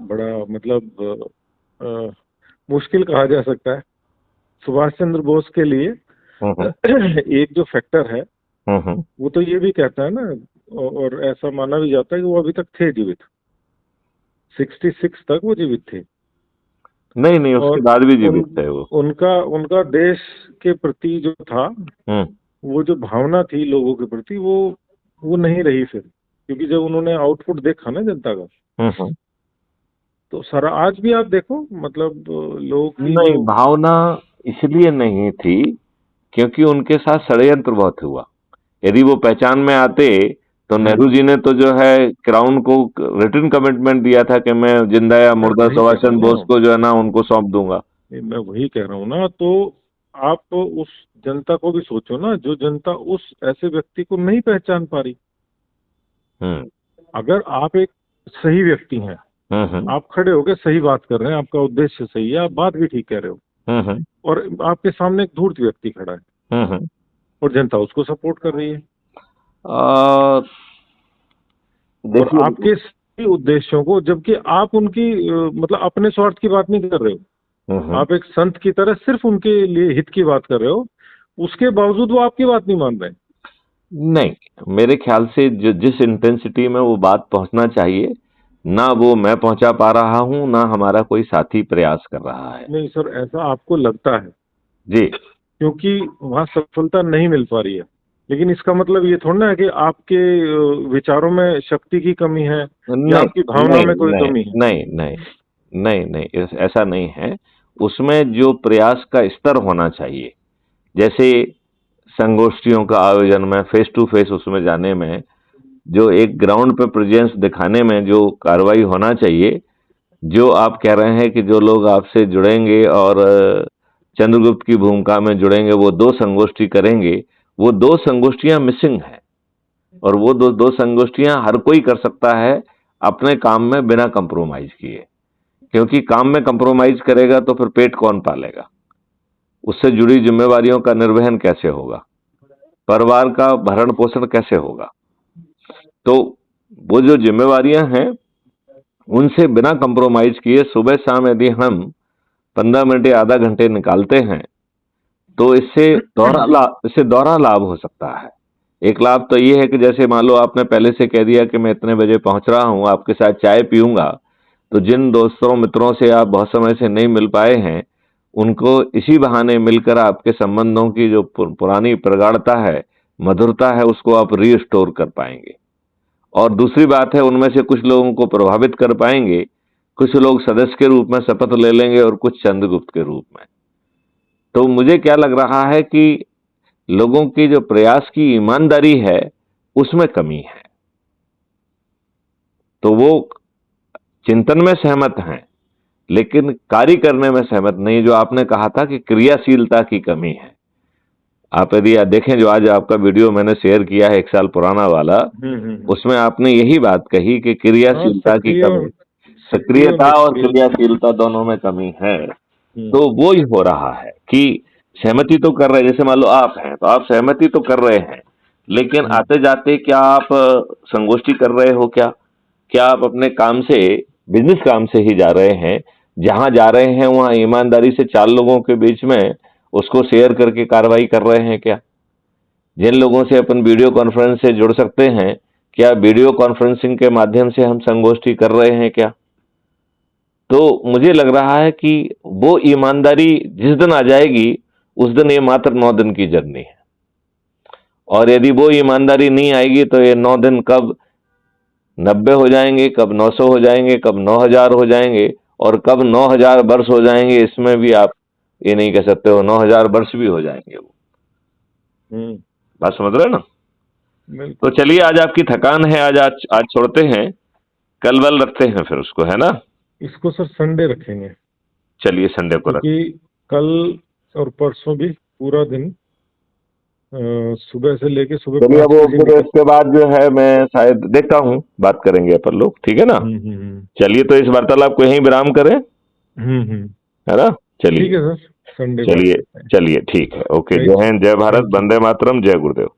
बड़ा मतलब मुश्किल कहा जा सकता है सुभाष चंद्र बोस के लिए। एक जो फैक्टर है वो तो ये भी कहता है ना, और ऐसा माना भी जाता है कि वो अभी तक थे जीवित, 66 तक वो जीवित थे। नहीं नहीं, उसके बाद भी जीवित थे वो। उनका देश के प्रति जो था, वो जो भावना थी लोगों के प्रति, वो नहीं रही फिर, क्योंकि जब उन्होंने आउटपुट देखा ना जनता का, तो सर आज भी आप देखो मतलब लोग की नहीं, भावना इसलिए नहीं थी क्योंकि उनके साथ षड्यंत्र बहुत हुआ। यदि वो पहचान में आते तो नेहरू जी ने तो जो है क्राउन को रिटन कमिटमेंट दिया था कि मैं जिंदा या मुर्दा सुभाष चंद्र बोस को जो है ना उनको सौंप दूंगा। मैं वही कह रहा हूँ ना, तो आप तो उस जनता को भी सोचो ना, जो जनता उस ऐसे व्यक्ति को नहीं पहचान पा रही। अगर आप एक सही व्यक्ति हैं, आप खड़े होकर सही बात कर रहे हैं, आपका उद्देश्य सही है, आप बात भी ठीक कह रहे हो, और आपके सामने एक धूर्त व्यक्ति खड़ा है और जनता उसको सपोर्ट कर रही है, और आपके सही उद्देश्यों को, जबकि आप उनकी मतलब अपने स्वार्थ की बात नहीं कर रहे हो, आप एक संत की तरह सिर्फ उनके लिए हित की बात कर रहे हो, उसके बावजूद वो आपकी बात नहीं मान रहे। नहीं, मेरे ख्याल से जिस इंटेंसिटी में वो बात पहुंचना चाहिए ना वो मैं पहुंचा पा रहा हूं, ना हमारा कोई साथी प्रयास कर रहा है। नहीं सर, ऐसा आपको लगता है जी, क्योंकि वहां सफलता नहीं मिल पा रही है, लेकिन इसका मतलब ये थोड़ा ना है कि आपके विचारों में शक्ति की कमी है या आपकी भावना में कोई कमी है। नहीं नहीं नहीं नहीं, ऐसा नहीं है। उसमें जो प्रयास का स्तर होना चाहिए, जैसे संगोष्ठियों का आयोजन में फेस टू फेस उसमें जाने में, जो एक ग्राउंड पे प्रेजेंस दिखाने में जो कार्रवाई होना चाहिए, जो आप कह रहे हैं कि जो लोग आपसे जुड़ेंगे और चंद्रगुप्त की भूमिका में जुड़ेंगे, वो 2 संगोष्ठी करेंगे, वो 2 संगोष्ठियां मिसिंग हैं। और वो दो संगोष्ठियां हर कोई कर सकता है अपने काम में बिना कंप्रोमाइज किए, क्योंकि काम में कंप्रोमाइज करेगा तो फिर पेट कौन पालेगा, उससे जुड़ी जिम्मेवारियों का निर्वहन कैसे होगा, परिवार का भरण पोषण कैसे होगा। तो वो जो जिम्मेवारियां हैं उनसे बिना कंप्रोमाइज किए सुबह शाम यदि हम 15 मिनट या आधा घंटे निकालते हैं तो इससे दोहरा लाभ हो सकता है। एक लाभ तो ये है कि जैसे मान लो आपने पहले से कह दिया कि मैं इतने बजे पहुंच रहा हूं, आपके साथ चाय पीऊंगा, तो जिन दोस्तों मित्रों से आप बहुत समय से नहीं मिल पाए हैं उनको इसी बहाने मिलकर आपके संबंधों की जो पुरानी प्रगाढ़ता है, मधुरता है, उसको आप रीस्टोर कर पाएंगे। और दूसरी बात है, उनमें से कुछ लोगों को प्रभावित कर पाएंगे, कुछ लोग सदस्य के रूप में शपथ ले लेंगे और कुछ चंद्रगुप्त के रूप में। तो मुझे क्या लग रहा है कि लोगों की जो प्रयास की ईमानदारी है उसमें कमी है। तो वो चिंतन में सहमत हैं लेकिन कार्य करने में सहमत नहीं। जो आपने कहा था कि क्रियाशीलता की कमी है, आप यदि देखें जो आज आपका वीडियो मैंने शेयर किया है 1 साल पुराना वाला, उसमें आपने यही बात कही कि क्रियाशीलता की कमी, सक्रियता और क्रियाशीलता दोनों में कमी है। तो वो ही हो रहा है कि सहमति तो कर रहे हैं, जैसे मान लो आप हैं तो आप सहमति तो कर रहे हैं, लेकिन आते जाते क्या आप संगोष्ठी कर रहे हो, क्या आप अपने काम से, बिजनेस काम से ही जा रहे हैं? जहां जा रहे हैं वहां ईमानदारी से 4 लोगों के बीच में उसको शेयर करके कार्रवाई कर रहे हैं क्या? जिन लोगों से अपन वीडियो कॉन्फ्रेंस से जुड़ सकते हैं, क्या वीडियो कॉन्फ्रेंसिंग के माध्यम से हम संगोष्ठी कर रहे हैं क्या? तो मुझे लग रहा है कि वो ईमानदारी जिस दिन आ जाएगी उस दिन ये मात्र 9 दिन की जर्नी है, और यदि वो ईमानदारी नहीं आएगी तो ये 9 दिन कब 90 हो जाएंगे, कब 900 हो जाएंगे, कब 9000 हो जाएंगे, और कब 9000 वर्ष हो जाएंगे, इसमें भी आप ये नहीं कह सकते हो। 9000 वर्ष भी हो जाएंगे वो। बात समझ रहे ना? तो चलिए, आज आपकी थकान है, आज छोड़ते हैं, कल वल रखते हैं फिर उसको, है ना? इसको सर संडे रखेंगे। चलिए संडे को रखेंगे। कल और परसों भी पूरा दिन सुबह से लेके सुबह। चलिए, अब फिर इसके बाद जो है मैं शायद देखता हूँ, बात करेंगे अपन लोग, ठीक है ना? चलिए, तो इस वार्तालाप को यहीं विराम करें, है ना? चलिए, ठीक है सर, संडे। चलिए ठीक है, ओके। जय हिंद, जय भारत, वंदे मातरम, जय गुरुदेव।